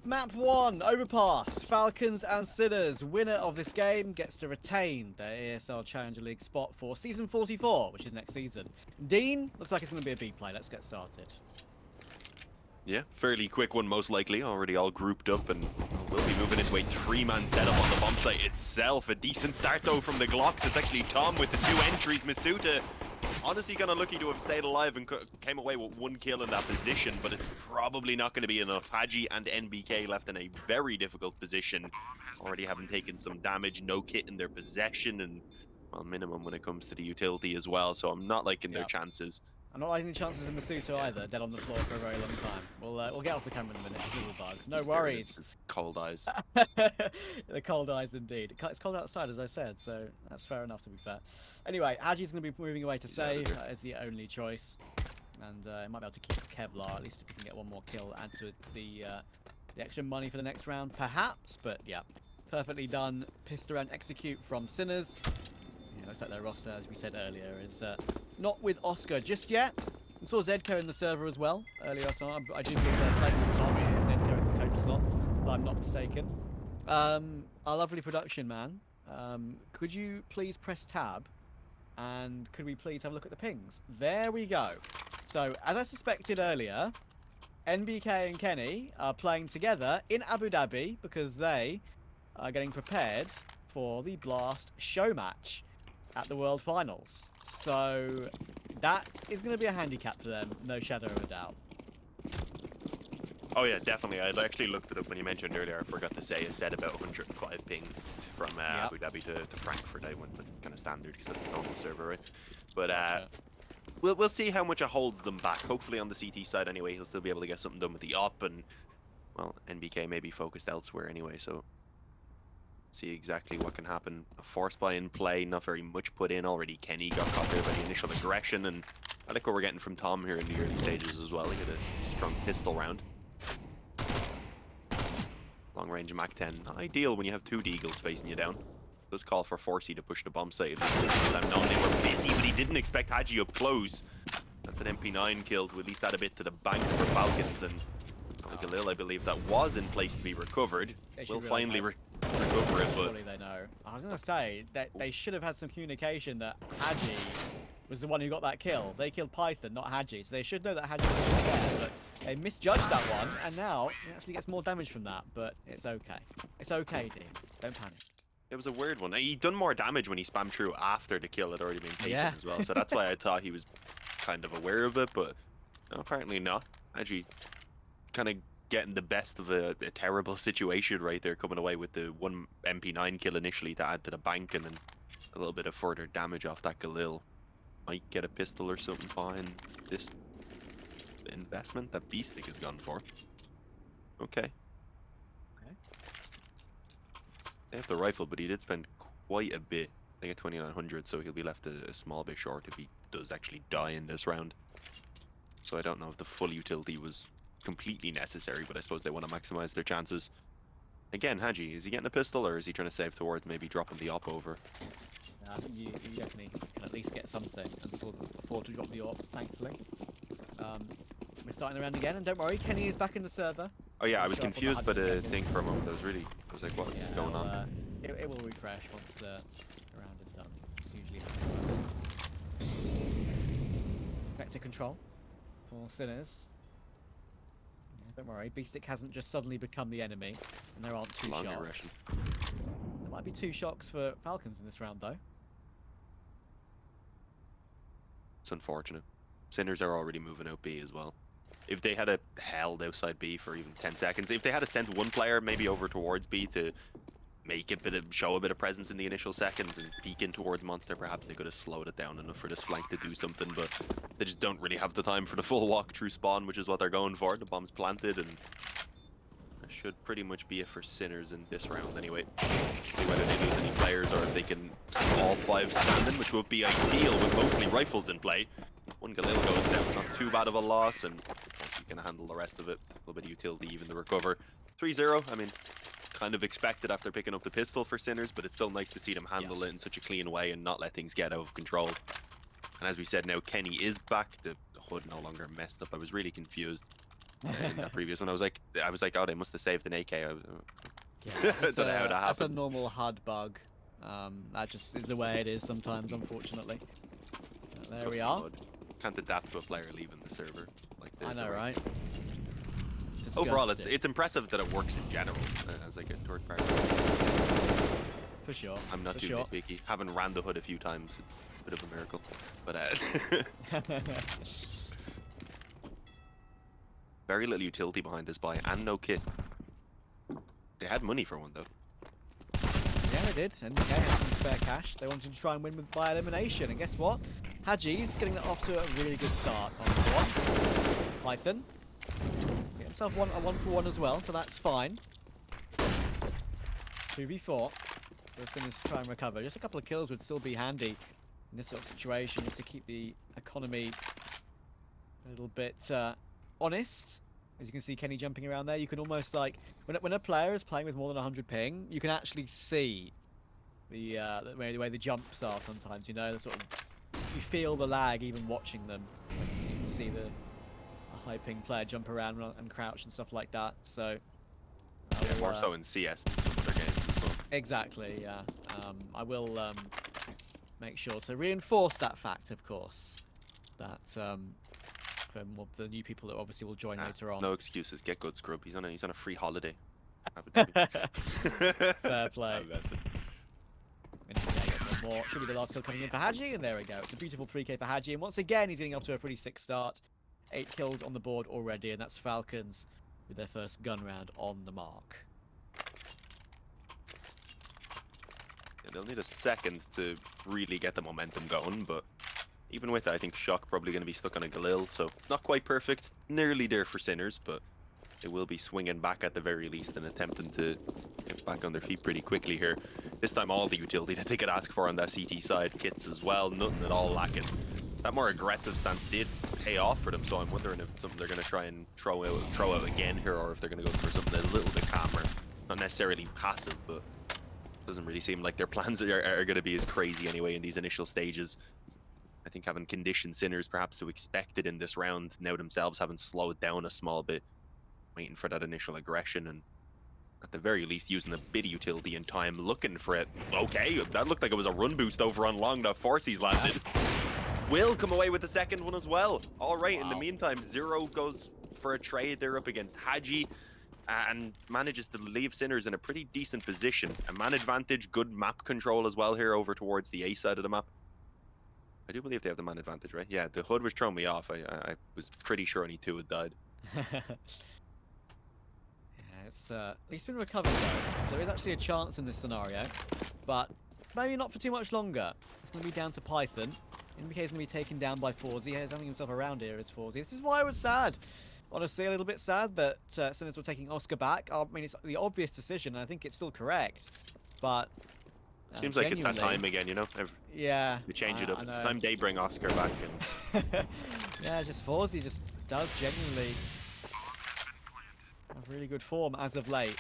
Map 1, Overpass, Falcons and Sinners. Winner of this game gets to retain their ESL Challenger League spot for Season 44, which is next season. Dean, looks like it's going to be a B play. Let's get started. Yeah, fairly quick one most likely. Already all grouped up, and we'll be moving into a three-man setup on the bomb site itself. A decent start though from the Glocks. It's actually Tom with the 2 entries. Masuta honestly kind of lucky to have stayed alive and came away with 1 kill in that position, but it's probably not going to be enough. Haji and NBK left in a very difficult position, already having taken some damage, no kit in their possession, and well, minimum when it comes to the utility as well, so I'm not liking their chances. I'm not liking the chances in Masuto either, dead on the floor for a very long time. We'll get off the camera in a minute, it's a little bug. No worries. Cold eyes. The cold eyes indeed. It's cold outside, as I said, so that's fair enough to be fair. Anyway, Haji's going to be moving away to save. That is the only choice. And it might be able to keep Kevlar, at least if we can get one more kill, add to the extra money for the next round, perhaps. But yeah, perfectly done. Pistol and execute from Sinners. Yeah, looks like their roster, as we said earlier, is not with Oscar just yet. We saw Zedko in the server as well earlier. So I do believe they're playing Tom and Zedko in the coach slot, if I'm not mistaken. Our lovely production man, could you please press tab? And could we please have a look at the pings? There we go. So, as I suspected earlier, NBK and Kenny are playing together in Abu Dhabi because they are getting prepared for the Blast show match at the World Finals. So that is going to be a handicap for them, no shadow of a doubt. Oh yeah, definitely. I actually looked it up when you mentioned earlier. I forgot to say it said about 105 ping from Abu Dhabi to Frankfurt. I went with kind of standard because that's the normal server, right? But we'll see how much it holds them back. Hopefully on the CT side anyway, he'll still be able to get something done with the op, and well, NBK may be focused elsewhere anyway, so see exactly what can happen. A force buy in play, not very much put in already. Kenny got caught there by the initial aggression, and I like what we're getting from Tom here in the early stages as well. He had a strong pistol round. Long range Mac 10, not ideal when you have 2 Deagles facing you down. Does call for Forcey to push the bomb site. I'm known they were busy, but he didn't expect Haji up close. That's an MP9 kill to at least add a bit to the bank for Falcons, and Galil, I believe that was in place to be recovered. We'll finally recover it, but surely they know. I was going to say that they should have had some communication that Haji was the one who got that kill. They killed Python, not Haji, so they should know that Haji was there, but they misjudged that one, and now he actually gets more damage from that, but it's okay. It's okay, Dean. Don't panic. It was a weird one. He done more damage when he spammed through after the kill had already been taken as well, so that's why I thought he was kind of aware of it, but no, apparently not. Haji kind of getting the best of a terrible situation right there, coming away with the 1 MP9 kill initially to add to the bank, and then a little bit of further damage off that Galil. Might get a pistol or something fine. This investment that Beastic has gone for. Okay. They have the rifle, but he did spend quite a bit. They get 2,900, so he'll be left a small bit short if he does actually die in this round. So I don't know if the full utility was completely necessary, but I suppose they want to maximize their chances. Again, Haji, is he getting a pistol, or is he trying to save towards maybe dropping the op over? I think you definitely can at least get something and sort of afford to drop the op, thankfully. We're starting the round again, and don't worry, Kenny is back in the server. Oh yeah, I was confused by the thing for a moment. I was like, what's going on? It will refresh once the round is done. It's usually how it works. Vector control for Sinners. Don't worry, Beastic hasn't just suddenly become the enemy, and there aren't 2 shocks. Aggression. There might be 2 shocks for Falcons in this round, though. It's unfortunate. Sinners are already moving out B as well. If they had held outside B for even 10 seconds, if they had sent 1 player maybe over towards B to make show a bit of presence in the initial seconds and peek in towards Monster, perhaps they could have slowed it down enough for this flank to do something, but they just don't really have the time for the full walk through spawn, which is what they're going for. The bomb's planted, and that should pretty much be it for Sinners in this round anyway. See whether they lose any players or if they can all 5 standing, which would be ideal with mostly rifles in play. 1 Galil goes down, not too bad of a loss, and he's going to handle the rest of it. A little bit of utility even to recover. 3-0, I mean, kind of expected after picking up the pistol for Sinners, but it's still nice to see them handle it in such a clean way and not let things get out of control. And as we said now, Kenny is back. The HUD no longer messed up. I was really confused. in that previous one. I was like, oh, they must have saved an AK. I was, Yeah, I don't know how that that's a happened. normal HUD bug. That just is the way it is sometimes, unfortunately. There we Custom are. mode. Can't adapt to a player leaving the server. Like I know, the right? Overall, Disgusting. it's impressive that it works in general as like a third party. For sure. I'm not for too sure. nitpicky. Having ran the hood a few times, it's a bit of a miracle. But very little utility behind this buy and no kit. They had money for one though. Yeah, they did. And okay, had some spare cash. They wanted to try and win by elimination. And guess what? Haji's getting that off to a really good start on the one. Python. Get himself a 1-for-1 as well, so that's fine. 2v4. First thing is to try and recover. Just a couple of kills would still be handy in this sort of situation, just to keep the economy a little bit honest. As you can see Kenny jumping around there, you can almost like, when a player is playing with more than 100 ping, you can actually see the way the jumps are sometimes, you know, the sort of, you feel the lag even watching them. You can see the high ping player jump around and crouch and stuff like that, so... Yeah, more so in CS than some other games as well. Exactly, yeah. I will make sure to reinforce that fact, of course, that for the new people that obviously will join later on. No excuses. Get good, scrub. He's on a free holiday. Have a Fair play. I'm messing. One more. Should be the last kill coming in for Haji, and there we go. It's a beautiful 3k for Haji, and once again he's getting off to a pretty sick start. 8 kills on the board already, and that's Falcons with their first gun round on the mark. Yeah, they'll need a second to really get the momentum going, but even with that, I think Shock probably going to be stuck on a Galil, so not quite perfect. Nearly there for Sinners, but they will be swinging back at the very least and attempting to get back on their feet pretty quickly here. This time all the utility that they could ask for on that CT side, kits as well, nothing at all lacking. That more aggressive stance did pay off for them, so I'm wondering if something they're going to try and throw out again here, or if they're going to go for something a little bit calmer. Not necessarily passive, but doesn't really seem like their plans are going to be as crazy anyway in these initial stages. I think having conditioned Sinners perhaps to expect it in this round, now themselves having slowed down a small bit, waiting for that initial aggression, and at the very least using a bit of utility in time, looking for it. Okay, that looked like it was a run boost over on long that Forcey's landed. Will come away with the second one as well. All right, wow. In the meantime, Zero goes for a trade. They're up against Haji and manages to leave Sinners in a pretty decent position. A man advantage, good map control as well here over towards the A side of the map. I do believe they have the man advantage, right? Yeah, the HUD was throwing me off. I was pretty sure only 2 had died. Yeah, it's been recovered though. So there is actually a chance in this scenario, but maybe not for too much longer. It's going to be down to Python. NBK is going to be taken down by Forzy. He's having himself around here as Forzy. This is why I was sad. Honestly, a little bit sad that Sinners were taking Oscar back. I mean, it's the obvious decision, and I think it's still correct. But seems like it's that time again, you know? Yeah. We change it up. It's the time they bring Oscar back. And... yeah, just Forzy just does genuinely have really good form as of late.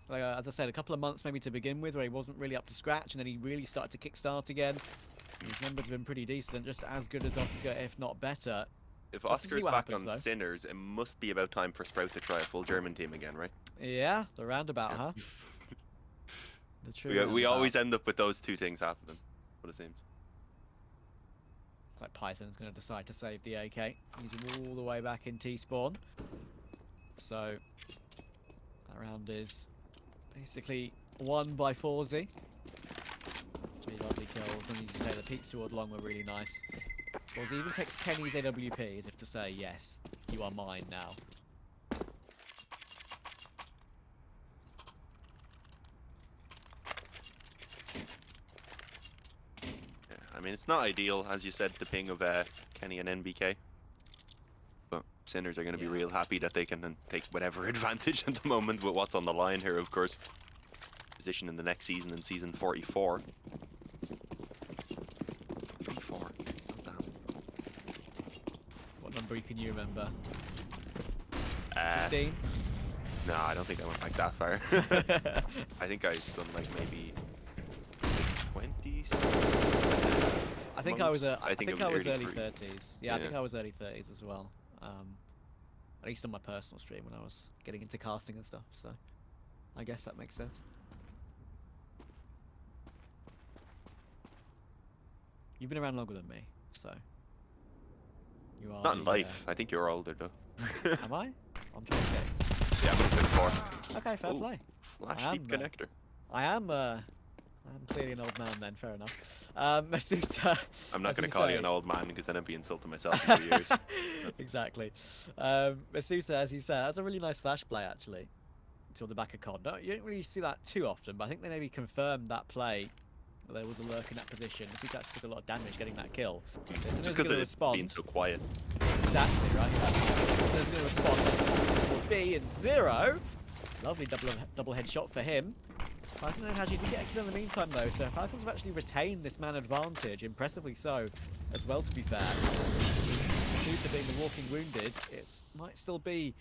Like, as I said, a couple of months maybe to begin with where he wasn't really up to scratch, and then he really started to kickstart again. His numbers have been pretty decent, just as good as Oscar, if not better. If Oscar's back on Sinners, it must be about time for Sprout to try a full German team again, right? Yeah, the roundabout, huh? The true we always end up with those two things happening, what it seems. Looks like Python's going to decide to save the AK. He's all the way back in T-spawn. So, that round is basically won by Forzy. 3 lovely kills, and as you say, the peaks toward long were really nice. Forzy even takes Kenny's AWP as if to say, yes, you are mine now. Yeah, I mean, it's not ideal, as you said, the ping of Kenny and NBK. But Sinners are going to be real happy that they can take whatever advantage at the moment with what's on the line here, of course. Position in the next season, in season 44. 44. Damn. What number can you remember? 15? No, I don't think I went back that far. I think I've done like maybe 20s. I think I was I think I was early 30s. 30s. Yeah, I think I was early 30s as well. At least on my personal stream when I was getting into casting and stuff. So I guess that makes sense. You've been around longer than me, so you are. Not in life. I think you're older though. Am I? I'm 26. Yeah, I'm 24. Okay, fair Ooh, play. Flash deep connector. I'm clearly an old man then. Fair enough. Masuta. I'm not going to call you an old man because then I'd be insulting myself in 2 years. Exactly. Masuta, as you said, that's a really nice flash play actually. Until the back of COD. No, you don't really see that too often, but I think they maybe confirmed that play. There was a lurk in that position. Masuta actually took a lot of damage getting that kill. Just because it's been so quiet. Exactly, right? He's going to respond. B and 0. Lovely double headshot for him. I don't know how you can get a kill in the meantime though, so Falcons have actually retained this man advantage, impressively so, as well to be fair. Due to being the walking wounded, it might still be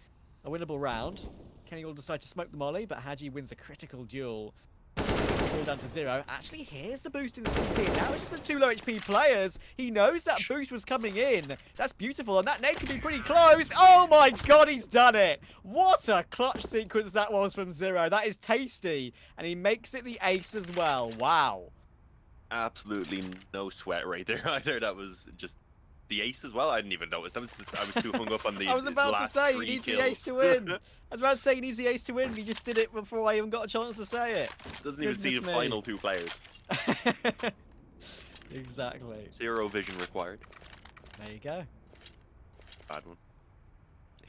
a winnable round. Kenny will decide to smoke the molly, but Haji wins a critical duel. All down to 0. Actually, here's the boost in the CT. Now it's just the 2 low HP players. He knows that boost was coming in. That's beautiful, and that nade could be pretty close. Oh my god, he's done it! What a clutch sequence that was from 0. That is tasty, and he makes it the ace as well. Wow. Absolutely no sweat right there either. That was just the ace as well. I didn't even notice. That was just, I was too hung up on the I was about to say, he needs the ace to win. I was about to say he needs the ace to win, and he just did it before I even got a chance to say it. Doesn't even see the final 2 players. Exactly. 0 vision required. There you go. Bad one.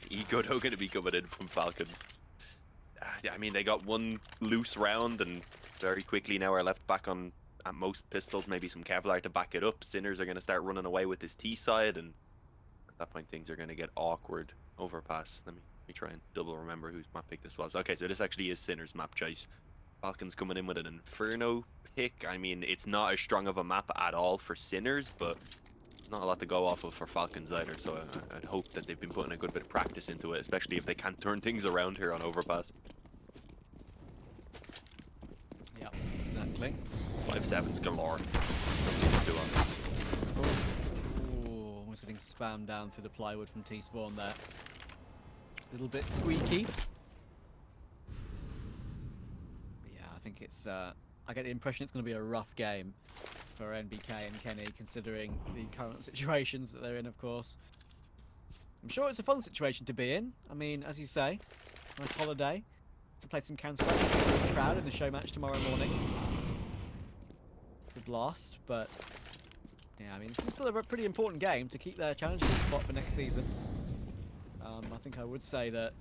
Ego though going to be coming in from Falcons. Yeah, I mean, they got 1 loose round, and very quickly now are left back on at most pistols, maybe some Kevlar to back it up. Sinners are going to start running away with this T side, and at that point things are going to get awkward. Overpass. Let me try and double remember whose map pick this was. Okay, so this actually is Sinners map choice. Falcons coming in with an Inferno pick. I mean, it's not as strong of a map at all for Sinners, but not a lot to go off of for Falcons either, so I'd hope that they've been putting a good bit of practice into it, especially if they can't turn things around here on Overpass. Yeah, exactly. 5-7s galore. Ooh, almost getting spammed down through the plywood from T-Spawn there. Little bit squeaky. But yeah, I think it's, I get the impression it's going to be a rough game for NBK and Kenny, considering the current situations that they're in, of course. I'm sure it's a fun situation to be in. I mean, as you say, nice holiday to play some Counter-Strike with the crowd in the show match tomorrow morning. The blast, but yeah, I mean, this is still a pretty important game to keep their challenging spot for next season. I think I would say that,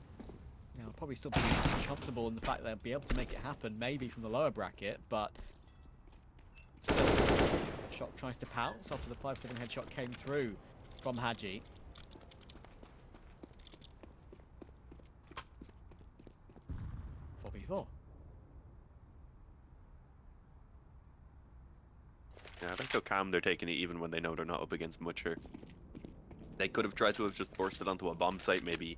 you know, I'll probably still be comfortable in the fact that they'll be able to make it happen, maybe from the lower bracket, but still, Shot tries to pounce after the 5-7 headshot came through from Haji. Yeah, I like how calm they're taking it even when they know they're not up against much here. They could have tried to have just bursted onto a bomb site maybe.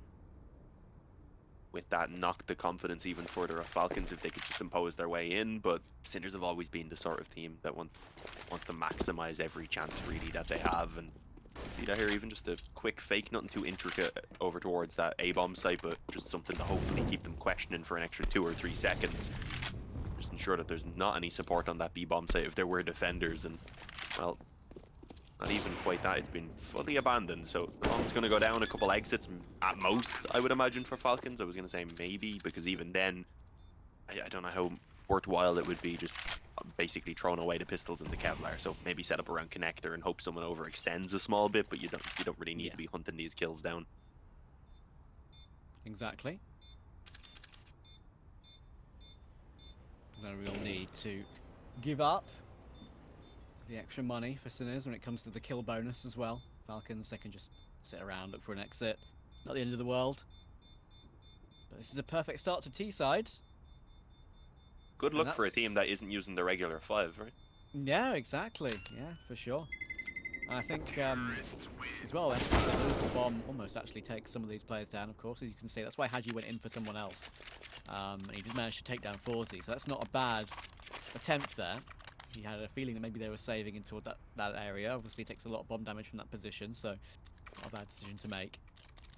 With that, knock the confidence even further of Falcons if they could just impose their way in, but Sinners have always been the sort of team that want to maximize every chance really that they have, and see that here, even just a quick fake, nothing too intricate over towards that A-bomb site, but just something to hopefully keep them questioning for an extra 2 or 3 seconds. Just ensure that there's not any support on that B-bomb site if there were defenders, and well, not even quite that. It's been fully abandoned, so the bomb's going to go down, a couple exits at most, I would imagine, for Falcons. I was going to say maybe, because even then, I don't know how worthwhile it would be just basically throwing away the pistols and the Kevlar. So maybe set up around connector and hope someone overextends a small bit, but you don't really need to be hunting these kills down. Exactly. There's no real need to give up the extra money for Sinners when it comes to the kill bonus as well. Falcons, they can just sit around, look for an exit. Not the end of the world. But this is a perfect start to T-side. Good luck for a team that isn't using the regular 5, right? Yeah, exactly. Yeah, for sure. I think as well, the bomb almost actually takes some of these players down, of course, as you can see. That's why Haji went in for someone else. And he did manage to take down Forzy, so that's not a bad attempt there. He had a feeling that maybe they were saving into that area. Obviously, it takes a lot of bomb damage from that position, so not a bad decision to make.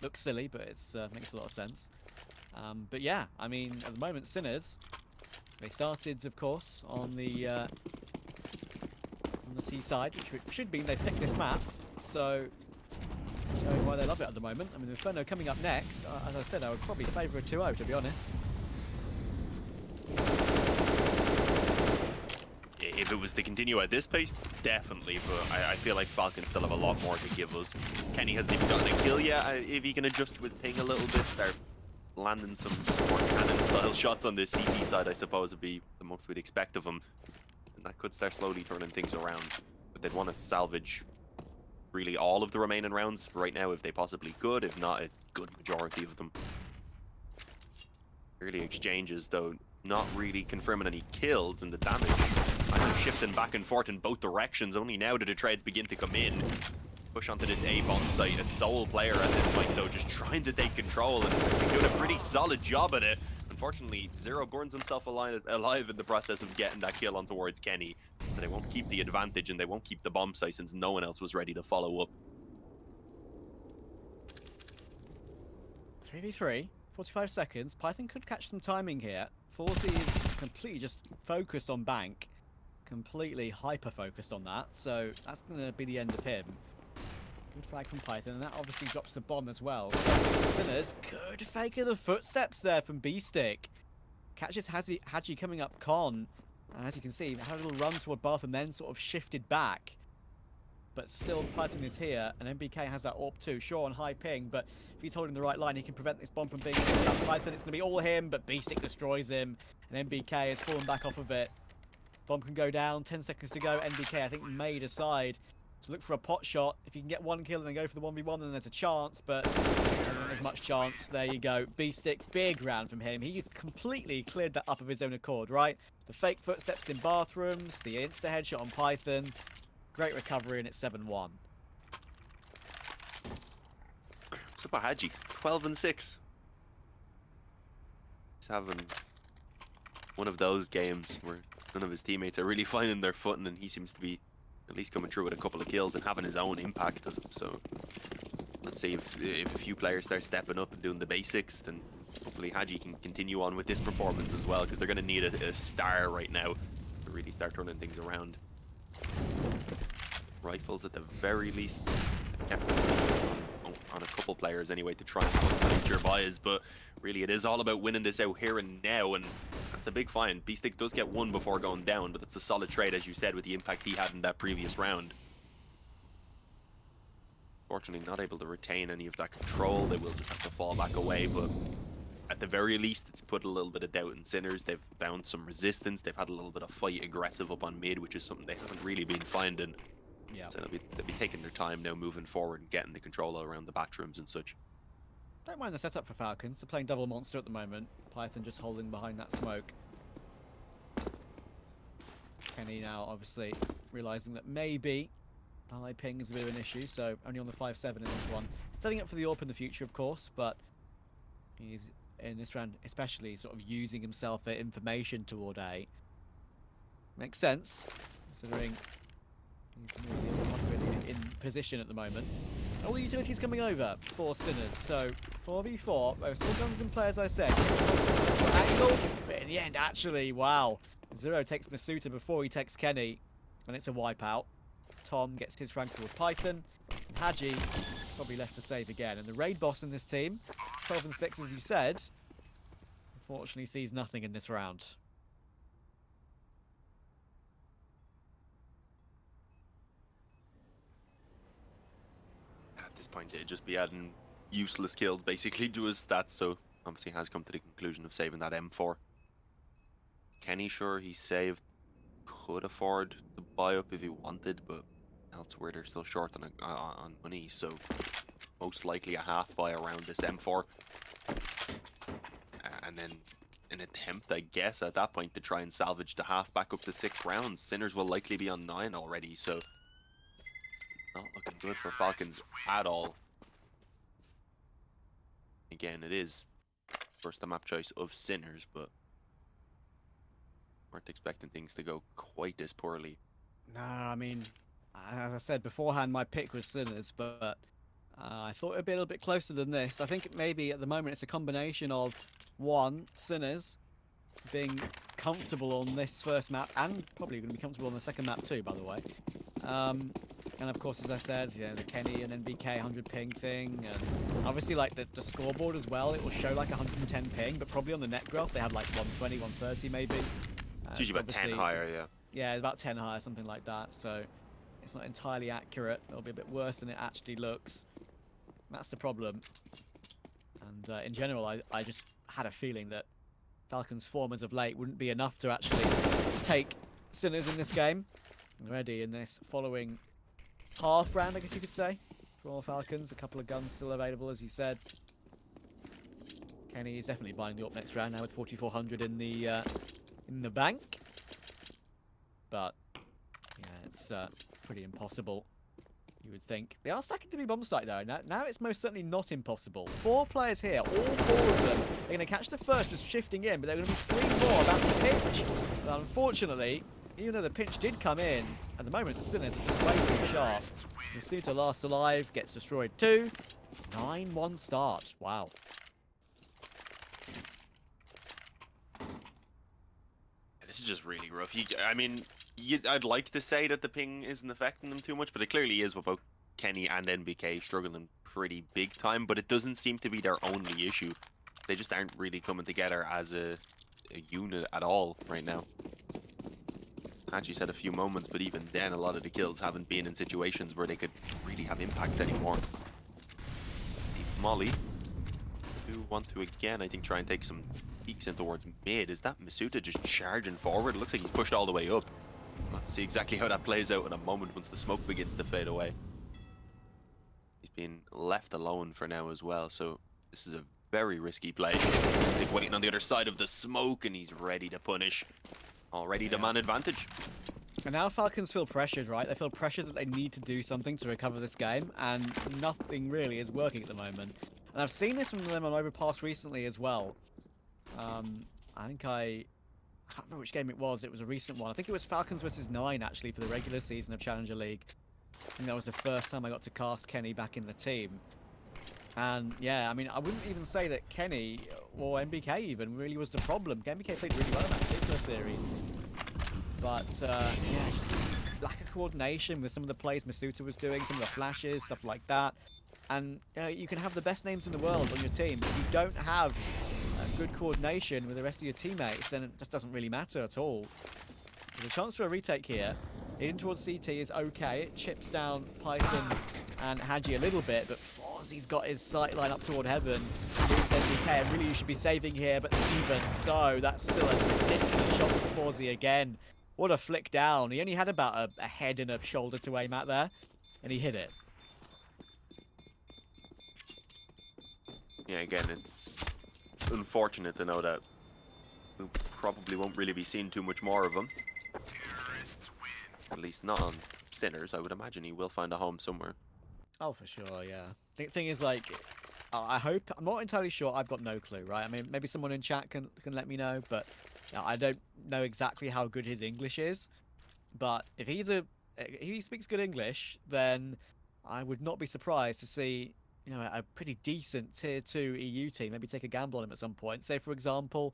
Looks silly, but it's makes a lot of sense. But yeah, I mean, at the moment, Sinners, they started, of course, on the T side, which should mean they picked this map. So, showing why they love it at the moment. I mean, Inferno coming up next. As I said, I would probably favour a 2-0, to be honest. If it was to continue at this pace, definitely, but I feel like Falcons still have a lot more to give us. Kenny hasn't even gotten a kill yet. If he can adjust to his ping a little bit, start landing some more cannon-style shots on this CT side, I suppose, would be the most we'd expect of him. And that could start slowly turning things around. But they'd want to salvage really all of the remaining rounds right now if they possibly could, if not a good majority of them. Early exchanges, though, not really confirming any kills, and the damage kind of shifting back and forth in both directions. Only now do the trades begin to come in. Push onto this A bomb site. A sole player at this point, though, just trying to take control and doing a pretty solid job at it. Unfortunately, Zero burns himself alive in the process of getting that kill on towards Kenny. So they won't keep the advantage and they won't keep the bomb site since no one else was ready to follow up. 3v3, 45 seconds. Python could catch some timing here. Forty is completely just focused on Bank. Completely hyper-focused on that. So that's going to be the end of him. Good flag from Python, and that obviously drops the bomb as well. Sinners, good fake of the footsteps there from B-Stick. Catches Haji coming up con. And as you can see, had a little run toward Bath and then sort of shifted back. But still, Python is here, and MBK has that AWP too. Sure, on high ping, but if he's holding the right line, he can prevent this bomb from being picked up. Python, it's going to be all him, but B-Stick destroys him, and MBK has fallen back off of it. Bomb can go down, 10 seconds to go. MBK, I think, made aside to look for a pot shot. If you can get one kill and then go for the 1v1, then there's a chance, but I don't think there's much chance. There you go. B-Stick, big round from him. He completely cleared that up of his own accord, right? The fake footsteps in bathrooms, the insta-headshot on Python. Great recovery, and it's 7-1. What's up, Haji? 12 and 6. He's having one of those games where none of his teammates are really finding their footing, and he seems to be at least coming through with a couple of kills and having his own impact. So let's see if a few players start stepping up and doing the basics, then hopefully Haji can continue on with this performance as well, because they're going to need a star right now to really start turning things around. Rifles at the very least kept on a couple players anyway to try and find your buys, but really it is all about winning this out here and now, and that's a big find. B-Stick does get one before going down, but it's a solid trade, as you said, with the impact he had in that previous round. Fortunately, not able to retain any of that control. They will just have to fall back away, but at the very least, it's put a little bit of doubt in Sinners. They've found some resistance. They've had a little bit of fight aggressive up on mid, which is something they haven't really been finding. Yeah. So they'll be taking their time now, moving forward and getting the control around the bathrooms and such. Don't mind the setup for Falcons. They're playing double monster at the moment. Python just holding behind that smoke. Kenny now obviously realizing that maybe the high ping is a bit of an issue, so only on the 5-7 in this one. Setting up for the AWP in the future, of course, but he's in this round especially sort of using himself for information toward A. Makes sense, considering he's not really in position at the moment. All the utilities coming over for Sinners, so 4v4, both still guns and play, as I said. Angle, but in the end, actually, wow. Zero takes Masuta before he takes Kenny, and it's a wipeout. Tom gets his rank with Python. Haji probably left to save again. And the raid boss in this team, 12 and 6, as you said, unfortunately sees nothing in this round. At this point, it'd just be adding useless kills basically to his stats, so obviously has come to the conclusion of saving that M4. Kenny, sure, he saved, could afford to buy up if he wanted, but elsewhere they're still short on money, so most likely a half buy around this M4. And then an attempt, I guess, at that point to try and salvage the half back up to 6 rounds. Sinners will likely be on 9 already, so it's not looking good for Falcons at all. Again, it is first the map choice of Sinners, but weren't expecting things to go quite this poorly. Nah, I mean, as I said beforehand, my pick was Sinners, but I thought it'd be a little bit closer than this. I think maybe at the moment it's a combination of one, Sinners being comfortable on this first map and probably going to be comfortable on the second map too, by the way. And of course, as I said, you know, the Kenny and NBK 100 ping thing, and obviously like the scoreboard as well. It will show like 110 ping, but probably on the net graph they had like 120, 130 maybe. It's usually about 10 higher, yeah. Yeah, about 10 higher, something like that. So it's not entirely accurate. It'll be a bit worse than it actually looks. That's the problem. And in general, I just had a feeling that Falcons' form as of late wouldn't be enough to actually take Sinners in this game. Already in this following half round, I guess you could say, for all Falcons. A couple of guns still available, as you said. Kenny is definitely buying the up next round now with 4,400 in the bank. But yeah, it's pretty impossible, you would think. They are stacking to be bomb site though. Now it's most certainly not impossible. 4 players here, all 4 of them. They're going to catch the first, just shifting in, but there are going to be 3 more about to pinch. But unfortunately, even though the pinch did come in, at the moment the Sinners are just way too sharp. Masuta last alive, gets destroyed too. 9-1 start. Wow. This is just really rough. I mean, I'd like to say that the ping isn't affecting them too much, but it clearly is with both Kenny and NBK struggling pretty big time, but it doesn't seem to be their only issue. They just aren't really coming together as a unit at all right now. Actually said a few moments, but even then a lot of the kills haven't been in situations where they could really have impact anymore. Deep Molly. Do want to again, I think, try and take some peeks in towards mid. Is that Masuta just charging forward? It looks like he's pushed all the way up. We'll have to see exactly how that plays out in a moment once the smoke begins to fade away. He's been left alone for now as well, so this is a very risky play. Stick waiting on the other side of the smoke, and he's ready to punish. Already the man advantage. And now Falcons feel pressured, right? They feel pressured that they need to do something to recover this game, and nothing really is working at the moment. And I've seen this from them on Overpass recently as well. I think I can't remember which game it was. It was a recent one. I think it was Falcons versus 9 actually for the regular season of Challenger League. I think that was the first time I got to cast Kenny back in the team. And yeah, I mean, I wouldn't even say that Kenny or NBK even really was the problem. NBK played really well in that particular series. But yeah, just lack of coordination with some of the plays Masuta was doing, some of the flashes, stuff like that. And you can have the best names in the world on your team, but if you don't have good coordination with the rest of your teammates, then it just doesn't really matter at all. There's a chance for a retake here. In towards CT is okay. It chips down Python and Haji a little bit, but Fozzie's got his sight line up toward heaven. NBK, and really you should be saving here, but even so, that's still a ridiculous shot from Fozzie again. What a flick down. He only had about a head and a shoulder to aim at there, and he hit it. Yeah, again, it's unfortunate to know that we probably won't really be seeing too much more of him. At least not on Sinners. I would imagine he will find a home somewhere. Oh, for sure, yeah. The thing is, like, I hope... I'm not entirely sure. I've got no clue, right? I mean, maybe someone in chat can let me know, but I don't know exactly how good his English is. But if he speaks good English, then I would not be surprised to see, you know, a pretty decent tier 2 EU team maybe take a gamble on him at some point. Say, for example,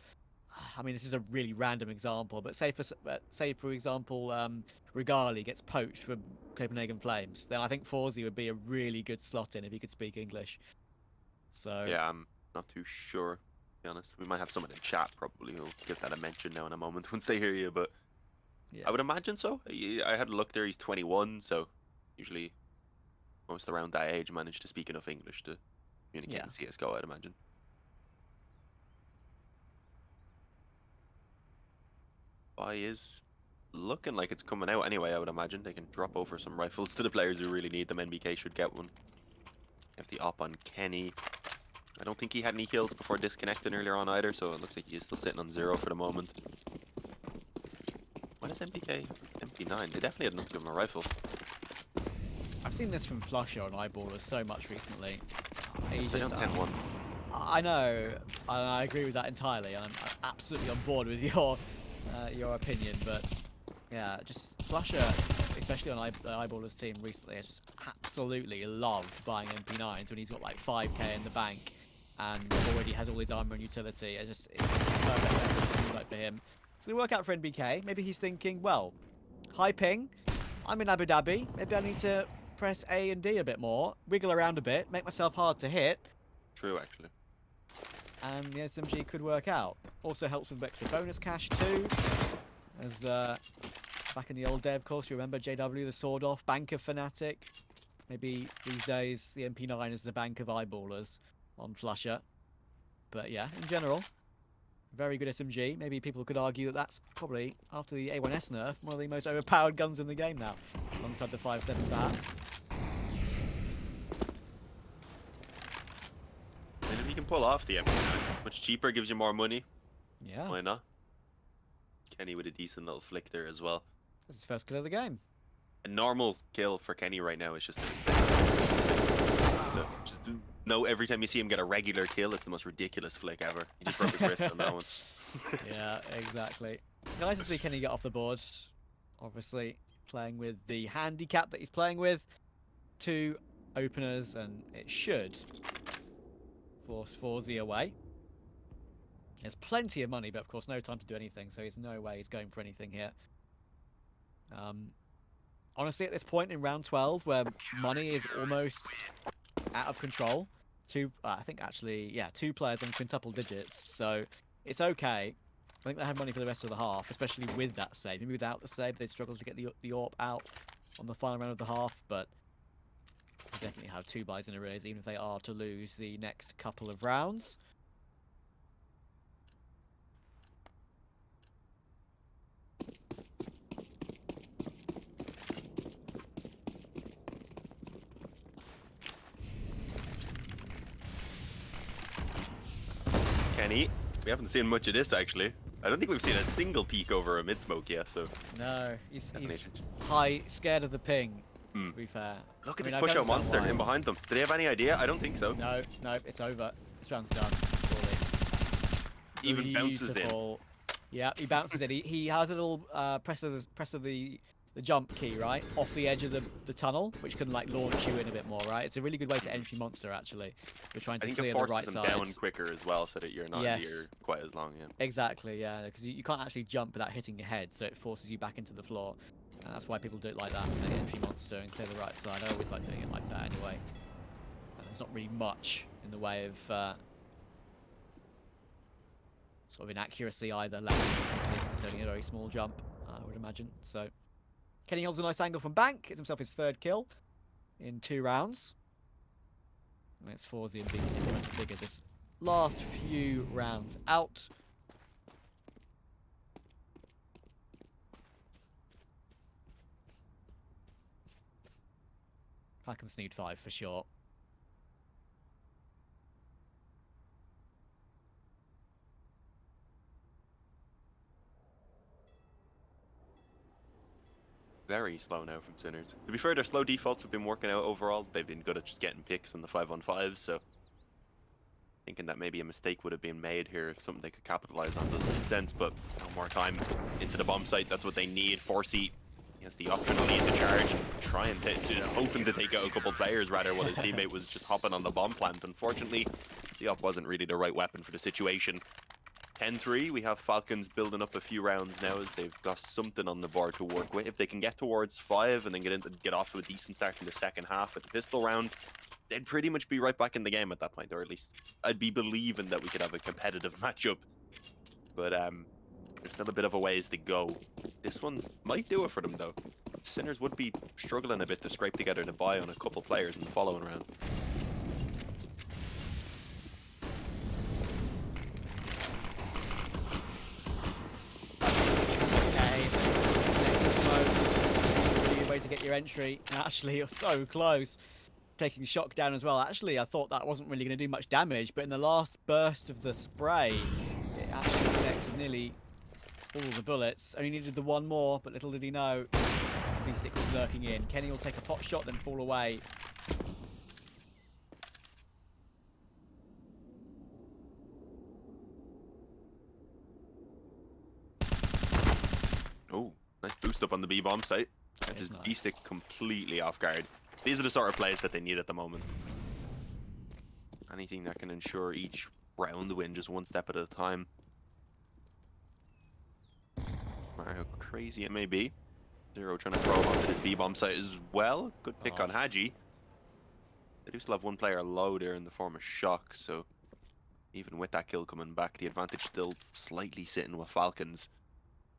I mean, this is a really random example, but say for example, Regali gets poached from Copenhagen Flames, then I think Fawzi would be a really good slot in if he could speak English. So yeah, I'm not too sure, to be honest. We might have someone in chat probably who'll give that a mention now in a moment once they hear you, but yeah. I would imagine so. I had a look there, he's 21, so usually most around that age manage to speak enough English to communicate in CSGO, I'd imagine. Buy is looking like it's coming out anyway, I would imagine. They can drop over some rifles to the players who really need them. NBK should get one. Have the op on Kenny. I don't think he had any kills before disconnecting earlier on either, so it looks like he is still sitting on 0 for the moment. When is NBK MP9? They definitely had enough to give him a rifle. I've seen this from Flusher on Eyeballers so much recently. He's just 10-1. I know, and I agree with that entirely. I'm absolutely on board with your opinion, but yeah, just Flusher is especially on the Eyeballer's team recently, has just absolutely loved buying MP9s when he's got like 5k in the bank and already has all his armor and utility. It's perfect method like for him. It's going to work out for NBK. Maybe he's thinking, well, high ping, I'm in Abu Dhabi, maybe I need to press A and D a bit more, wiggle around a bit, make myself hard to hit. True, actually. And the SMG could work out. Also helps with extra bonus cash too. As back in the old day, of course, you remember JW, the sword off, banker fanatic. Maybe these days the MP9 is the bank of eyeballers on Flusher. But yeah, in general, very good SMG. Maybe people could argue that that's probably, after the A1S nerf, one of the most overpowered guns in the game now, alongside the 5.7 perhaps. And if you can pull off the MP9, much cheaper, gives you more money. Yeah. Why not? Kenny with a decent little flick there as well. That's his first kill of the game. A normal kill for Kenny right now is just insane. So just know every time you see him get a regular kill, it's the most ridiculous flick ever. He just broke his wrist on that one. Yeah, exactly. Nice to see Kenny get off the board. Obviously, playing with the handicap that he's playing with. 2 openers, and it should force Forzy away. There's plenty of money, but of course no time to do anything, so there's no way he's going for anything here. Honestly, at this point in round 12, where money is almost out of control, I think actually, yeah, 2 players on quintuple digits, so it's okay. I think they have money for the rest of the half, especially with that save. Maybe without the save, they'd struggle to get the AWP out on the final round of the half, but they definitely have 2 buys in arrears, even if they are to lose the next couple of rounds. Kenny, we haven't seen much of this actually. I don't think we've seen a single peek over a mid smoke yet, so. No, he's scared of the ping, to be fair. Look at this push out monster in behind them. Do they have any idea? I don't think so. No, it's over. This round's done, surely. Even bounces in. Yeah, he bounces in. He has a little press of the jump key, right? Off the edge of the tunnel, which can like launch you in a bit more, right? It's a really good way to entry monster, actually. We're trying to clear the right side. I think it forces them down quicker as well, so that you're not in the air quite as long, yeah. Exactly, yeah, because you can't actually jump without hitting your head, so it forces you back into the floor. And that's why people do it like that, they entry monster and clear the right side. I always like doing it like that anyway. And there's not really much in the way of sort of inaccuracy either, it's only a very small jump, I would imagine. So Kenny holds a nice angle from bank, gets himself his 3rd kill in 2 rounds. And it's Forzy and BC trying to figure this last few rounds out. Falcons need 5 for sure. Very slow now from Sinners. To be fair, their slow defaults have been working out overall. They've been good at just getting picks on the 5-on-5s, so thinking that maybe a mistake would have been made here, something they could capitalize on doesn't make sense, but no more time into the bomb site. That's what they need. Forzy has the option to lead the charge, trying to hoping to take out a couple players rather while his teammate was just hopping on the bomb plant. Unfortunately, the op wasn't really the right weapon for the situation. 10-3, we have Falcons building up a few rounds now as they've got something on the board to work with. If they can get towards 5 and then get off to a decent start in the second half with the pistol round, they'd pretty much be right back in the game at that point, or at least I'd be believing that we could have a competitive matchup. But there's still a bit of a ways to go. This one might do it for them though. Sinners would be struggling a bit to scrape together the buy on a couple players in the following round. To get your entry. Actually, you're so close. Taking shock down as well. Actually, I thought that wasn't really going to do much damage, but in the last burst of the spray, it actually connected nearly all the bullets. Only needed the one more, but little did he know, Beastick was lurking in. Kenny will take a pot shot, then fall away. Oh, nice boost up on the B-bomb site. And just nice. beast it completely off guard. These are the sort of plays that they need at the moment. Anything that can ensure each round win just one step at a time. No matter how crazy it may be. Zero trying to throw him onto this B-bomb site as well. Good pick on Haji. They do still have one player low there in the form of Shock, so even with that kill coming back, the advantage still slightly sitting with Falcons.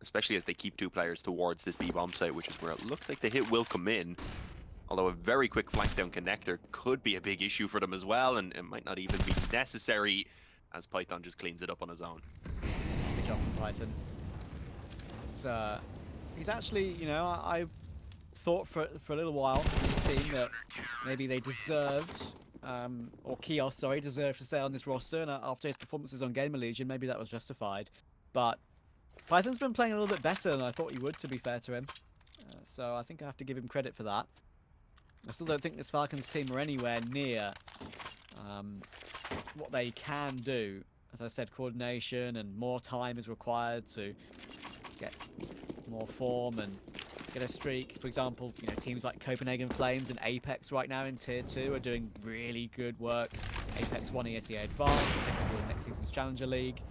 Especially as they keep 2 players towards this B-bomb site, which is where it looks like the hit will come in. Although a very quick flank down connector could be a big issue for them as well, and it might not even be necessary as Python just cleans it up on his own. Good job from Python. It's, he's actually, you know, I thought for a little while with the team that maybe they deserved, or Kios, sorry, deserved to stay on this roster, and after his performances on Gamer Legion, maybe that was justified. But Python's been playing a little bit better than I thought he would, to be fair to him. So I think I have to give him credit for that. I still don't think this Falcons team are anywhere near what they can do. As I said, coordination and more time is required to get more form and get a streak. For example, you know, teams like Copenhagen Flames and Apex right now in Tier 2 are doing really good work. Apex won ESL Advanced, they can win next season's Challenger League.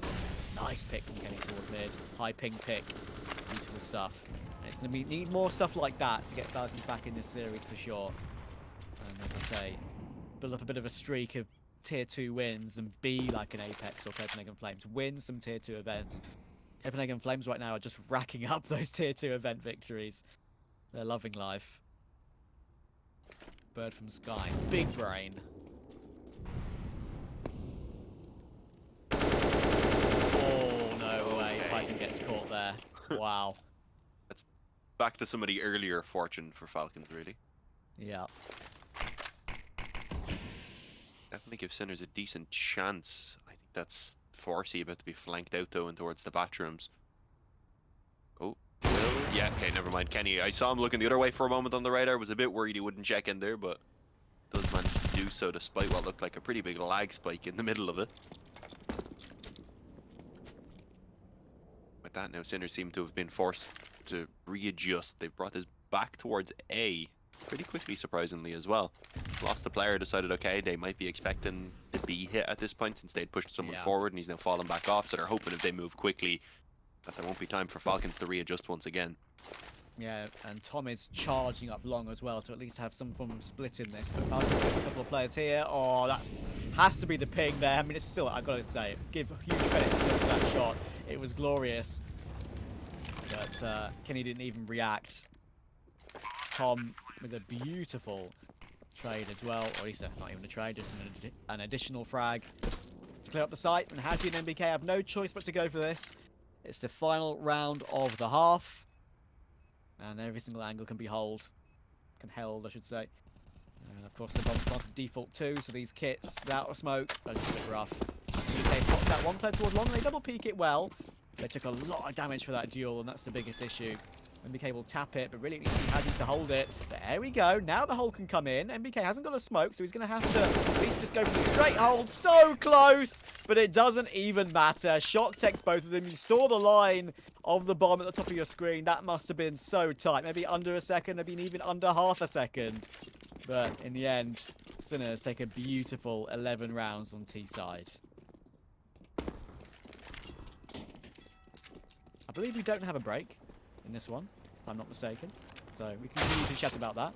Nice pick from getting toward mid. High ping pick. Beautiful stuff. And it's going to need more stuff like that to get Falcons back in this series for sure. And as I say, build up a bit of a streak of Tier 2 wins and be like an Apex or Copenhagen Flames. Win some Tier 2 events. Copenhagen Flames right now are just racking up those Tier 2 event victories. They're loving life. Bird from Sky. Big brain. Python gets caught there. Wow. That's back to some of the earlier fortune for Falcons, really. Yeah. Definitely give Sinners a decent chance. I think that's Forsey about to be flanked out, though, and towards the bathrooms. Oh, Will? Yeah, okay, never mind. Kenny, I saw him looking the other way for a moment on the radar. Was a bit worried he wouldn't check in there, but does manage to do so despite what looked like a pretty big lag spike in the middle of it. With that now, Sinners seem to have been forced to readjust. They've brought this back towards A pretty quickly, surprisingly, as well. Lost the player, decided, okay, they might be expecting the B hit at this point since they'd pushed someone forward, and he's now fallen back off, so they're hoping if they move quickly that there won't be time for Falcons to readjust once again. Yeah, and Tom is charging up long as well to at least have some form of split in this. But Falcons have a couple of players here. Oh, that has to be the ping there. I mean, it's still, I've got to say, give huge credit to that shot. It was glorious. But Kenny didn't even react. Tom with a beautiful trade as well. Or at least not even a trade, just an additional frag to clear up the site. And Haji and MBK have no choice but to go for this. It's the final round of the half. And every single angle can be held, I should say. And of course, they've gone to default 2, so these kits without a smoke are just a bit rough. MBK spots that one player towards long, they double peek it well. They took a lot of damage for that duel, and that's the biggest issue. MBK will tap it, but really needs Haji to hold it. But there we go. Now the hole can come in. MBK hasn't got a smoke, so he's going to have to at least just go for the straight hold. So close, but it doesn't even matter. Shock takes both of them. You saw the line of the bomb at the top of your screen. That must have been so tight. Maybe under a second, maybe even under half a second. But in the end, Sinners take a beautiful 11 rounds on T side. I believe we don't have a break in this one, if I'm not mistaken. So we can continue to chat about that.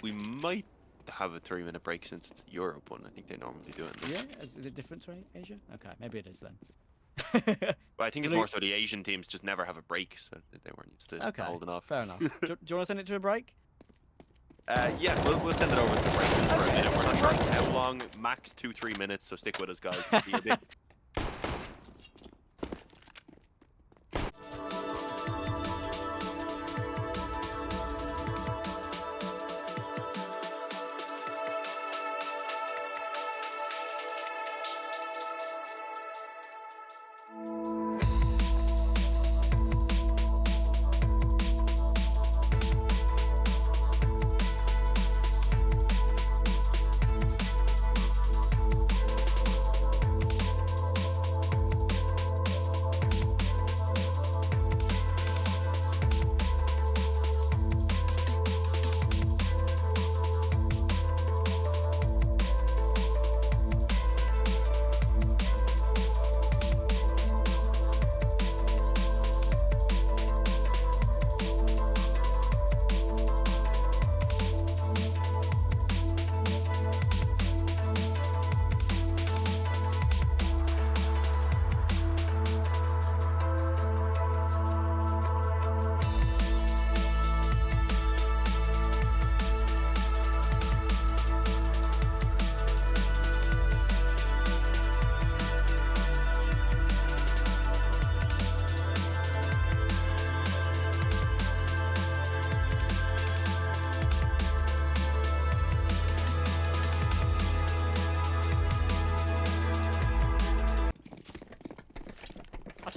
We might have a 3-minute break since it's Europe one. I think they normally do it. Yeah, is it different to Asia? Okay, maybe it is then. But I think it's more so the Asian teams just never have a break, so they weren't used to holding off. Fair enough. Do you want to send it to a break? Yeah, we'll send it over to the break just for a minute. We're not sure how long, max 2-3 minutes, so stick with us, guys. It'll be a bit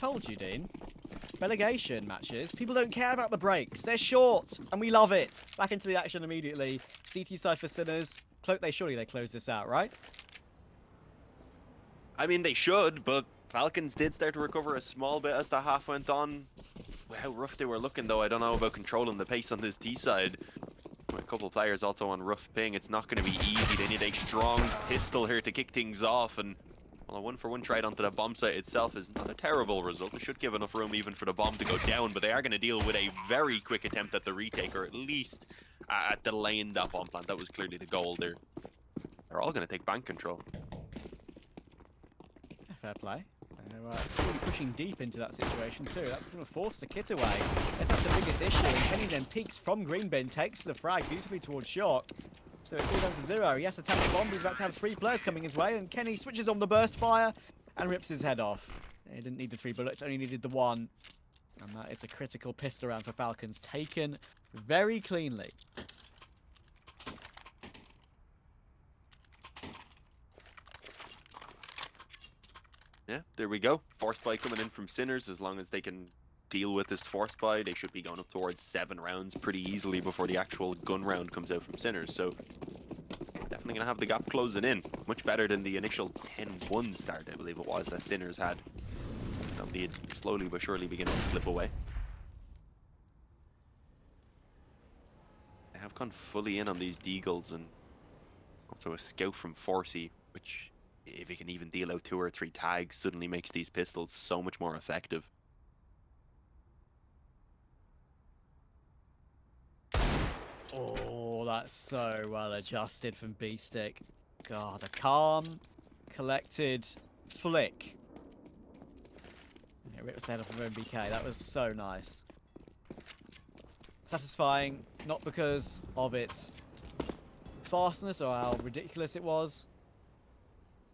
told you, Dean. Relegation matches, people don't care about the breaks. They're short, and we love it. Back into the action immediately. CT side for Sinners. Surely they close this out, right? I mean, they should, but Falcons did start to recover a small bit as the half went on. How rough they were looking, though. I don't know about controlling the pace on this T side. A couple of players also on rough ping. It's not going to be easy. They need a strong pistol here to kick things off. And well, a 1-for-1 trade onto the bomb site itself is not a terrible result. They should give enough room even for the bomb to go down, but they are going to deal with a very quick attempt at the retake, or at least at delaying that bomb plant. That was clearly the goal there. They're all going to take bank control. Yeah, fair play. Really pushing deep into that situation too. That's going to force the kit away. That's the biggest issue. And Kenny then peeks from green bin, takes the frag beautifully towards Shock. So it's all down to 0. He has to tap the bomb. He's about to have 3 players coming his way, and Kenny switches on the burst fire and rips his head off. He didn't need the 3 bullets, only needed the 1. And that is a critical pistol round for Falcons, taken very cleanly. Yeah, there we go. Force buy coming in from Sinners. As long as they can deal with this force buy, they should be going up towards 7 rounds pretty easily before the actual gun round comes out from Sinners. So definitely going to have the gap closing in. Much better than the initial 10-1 start, I believe it was, that Sinners had. Albeit slowly but surely beginning to slip away. They have gone fully in on these deagles, and also a scout from Forsey, which, if he can even deal out 2 or 3 tags, suddenly makes these pistols so much more effective. Oh, that's so well adjusted from B-Stick. God, a calm, collected flick. Yeah, ripped his head off of MBK. That was so nice. Satisfying, not because of its fastness or how ridiculous it was,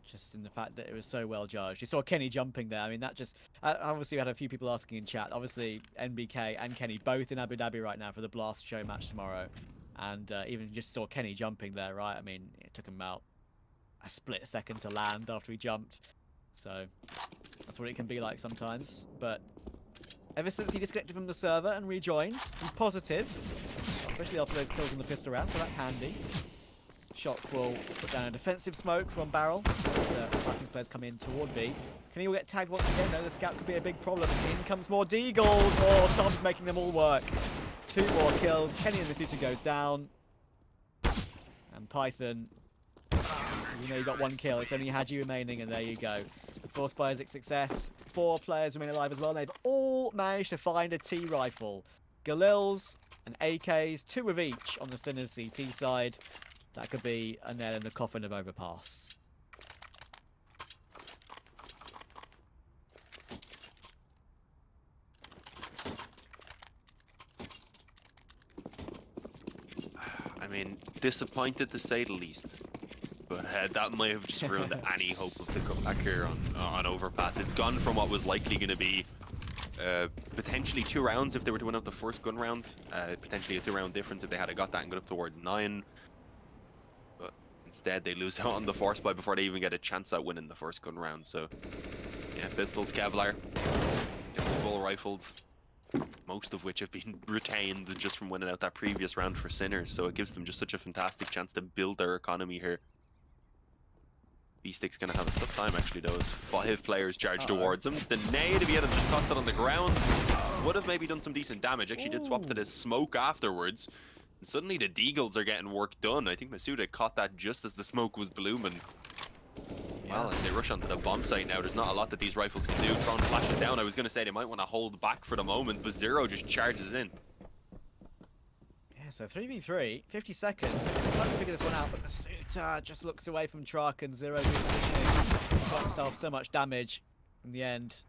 just in the fact that it was so well judged. You saw Kenny jumping there. I mean, that just... obviously, we had a few people asking in chat. Obviously, NBK and Kenny both in Abu Dhabi right now for the Blast Show match tomorrow. And even just saw Kenny jumping there, right? I mean, it took him about a split second to land after he jumped. So, that's what it can be like sometimes. But ever since he disconnected from the server and rejoined, he's positive. Especially after those kills on the pistol round, so that's handy. Shock will put down a defensive smoke from barrel. The Falcons players come in toward B. Can he all get tagged once again? No, the scout could be a big problem. In comes more deagles. Oh, Tom's making them all work. 2 more kills. Kenny and the shooter goes down. And Python, you know, you got 1 kill. It's only Haji remaining, and there you go. The force buy is a success. 4 players remain alive as well. They've all managed to find a T rifle. Galils and AKs, 2 of each on the Sinners CT side. That could be a nail in the coffin of Overpass. I mean, disappointed to say the least. But that might have just ruined any hope of the comeback here on Overpass. It's gone from what was likely going to be potentially 2 rounds if they were to win out the first gun round. Potentially a 2-round difference if they had got that and got up towards 9. But instead, they lose out on the force buy before they even get a chance at winning the first gun round. So, yeah, pistols, Kevlar, gets full rifles, most of which have been retained just from winning out that previous round for Sinners. So it gives them just such a fantastic chance to build their economy here. B-Stick's going to have a tough time, actually, though, as 5 players charge towards him. The nade, if he had just tossed it on the ground, would have maybe done some decent damage. Actually did swap to this smoke afterwards. And suddenly the deagles are getting work done. I think Masuda caught that just as the smoke was blooming. Yeah. Well, as they rush onto the bomb site now, there's not a lot that these rifles can do. Tron flashes down. I was going to say they might want to hold back for the moment, but Zero just charges in. Yeah, so 3v3, 50 seconds. Trying to figure this one out, but Masuda just looks away from Truck, and Zero got himself so much damage. In the end,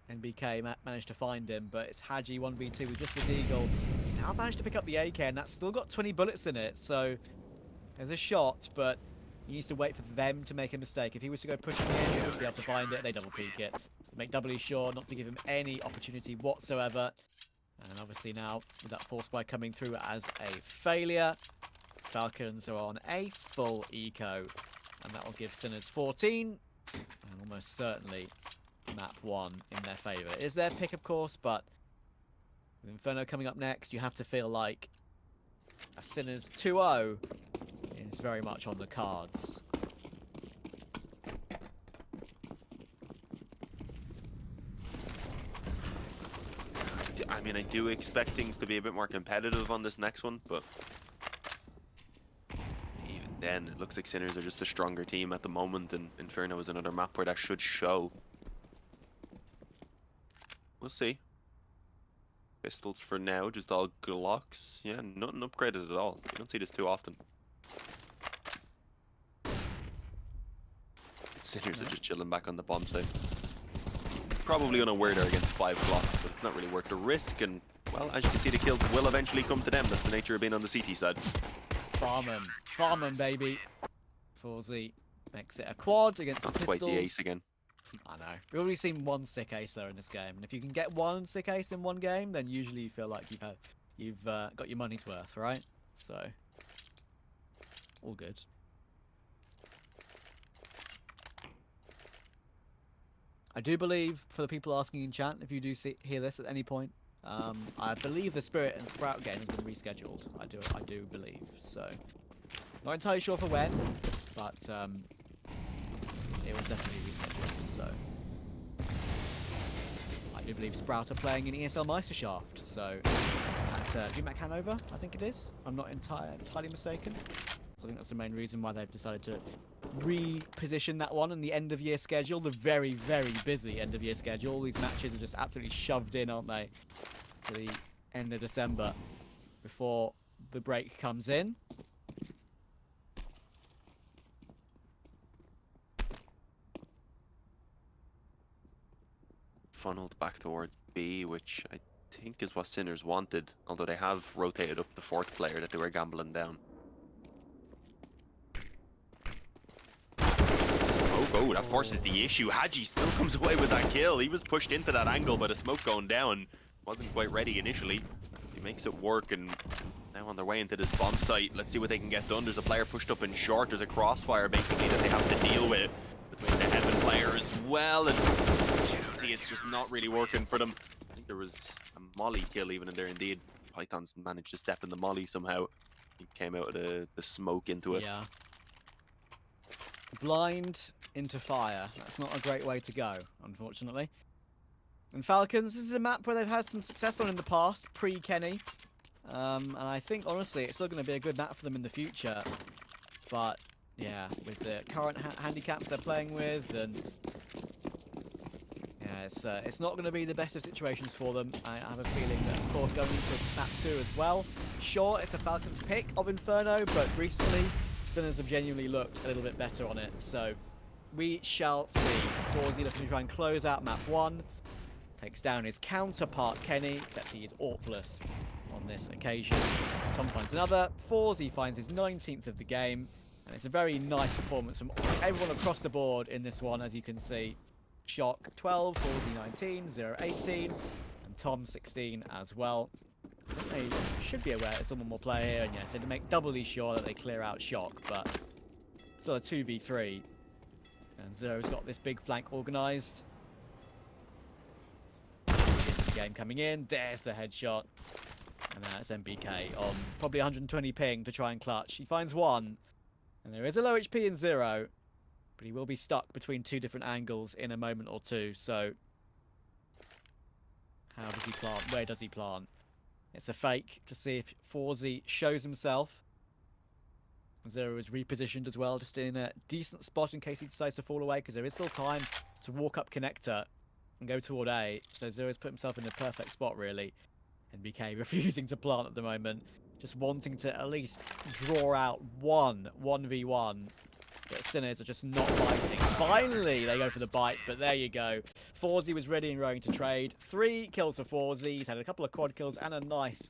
NBK managed to find him, but it's Haji 1v2 with just the deagle. He's now managed to pick up the AK, and that's still got 20 bullets in it, so there's a shot, but he needs to wait for them to make a mistake. If he was to go pushing the edge, he would be able to find it. They double peek it. Make doubly sure not to give him any opportunity whatsoever. And obviously now, with that force buy coming through as a failure, Falcons are on a full eco. And that will give Sinners 14. And almost certainly map 1 in their favour. It is their pick, of course, but with Inferno coming up next, you have to feel like a Sinners 2-0 is very much on the cards. I mean, I do expect things to be a bit more competitive on this next one, but even then, it looks like Sinners are just a stronger team at the moment, and Inferno is another map where that should show. We'll see. Pistols for now, just all Glocks. Yeah, nothing upgraded at all. You don't see this too often. Sinners are just chilling back on the bomb site. Probably unaware they're against 5 Glocks, but it's not really worth the risk. And, well, as you can see, the kills will eventually come to them. That's the nature of being on the CT side. Farm 'em, baby. 4Z makes it a quad against the Not Pistols. quite the ace again. I know. We've already seen one sick ace there in this game, and if you can get one sick ace in one game, then usually you feel like you've got your money's worth, right? So, all good. I do believe, for the people asking in chat, if you do hear this at any point, I believe the Spirit and Sprout game has been rescheduled. I do believe. So, not entirely sure for when, but it was definitely rescheduled. So, I do believe Sprout are playing in ESL Meisterschaft. So, at GMAC Hanover, I think it is. I'm not entirely mistaken. So I think that's the main reason why they've decided to reposition that one in the end of year schedule, the very, very busy end of year schedule. All these matches are just absolutely shoved in, aren't they, to the end of December before the break comes in. Funneled back towards B, which I think is what Sinners wanted, although they have rotated up the 4th player that they were gambling down. Oh, that forces the issue. Hadji still comes away with that kill. He was pushed into that angle by the smoke going down. Wasn't quite ready initially. He makes it work, and now on their way into this bomb site. Let's see what they can get done. There's a player pushed up in short. There's a crossfire, basically, that they have to deal with between the Heaven player as well. And as you can see, it's just not really working for them. I think there was a molly kill even in there, indeed. Python's managed to step in the molly somehow. He came out of the smoke into it. Yeah. Blind into fire. That's not a great way to go, unfortunately. And Falcons, this is a map where they've had some success on in the past, pre-Kenny. And I think, honestly, it's still going to be a good map for them in the future. But, yeah, with the current handicaps they're playing with, and yeah, it's not going to be the best of situations for them. I have a feeling that, of course, going into map 2 as well. Sure, it's a Falcons pick of Inferno, but recently Sinners have genuinely looked a little bit better on it, so we shall see. Forzy looking to try and close out map 1. Takes down his counterpart, Kenny, except he is AWPless on this occasion. Tom finds another. Forzy finds his 19th of the game, and it's a very nice performance from everyone across the board in this one, as you can see. Shock 12, Forzy 19, 0 18, and Tom 16 as well. They should be aware there's someone more player here, and yes, they make doubly sure that they clear out Shock, but still a 2v3. And Zero's got this big flank organised. Game coming in, there's the headshot. And that's MBK on probably 120 ping to try and clutch. He finds one, and there is a low HP in Zero, but he will be stuck between 2 different angles in a moment or two, so how does he plant? Where does he plant? It's a fake to see if Forzy shows himself. Zero is repositioned as well, just in a decent spot in case he decides to fall away, because there is still time to walk up connector and go toward A. So Zero's put himself in the perfect spot, really. And BK refusing to plant at the moment, just wanting to at least draw out 1v1. But Sinners are just not biting. Finally, they go for the bite, but there you go. Forzy was ready and roaring to trade. 3 kills for Forzy. He's had a couple of quad kills and a nice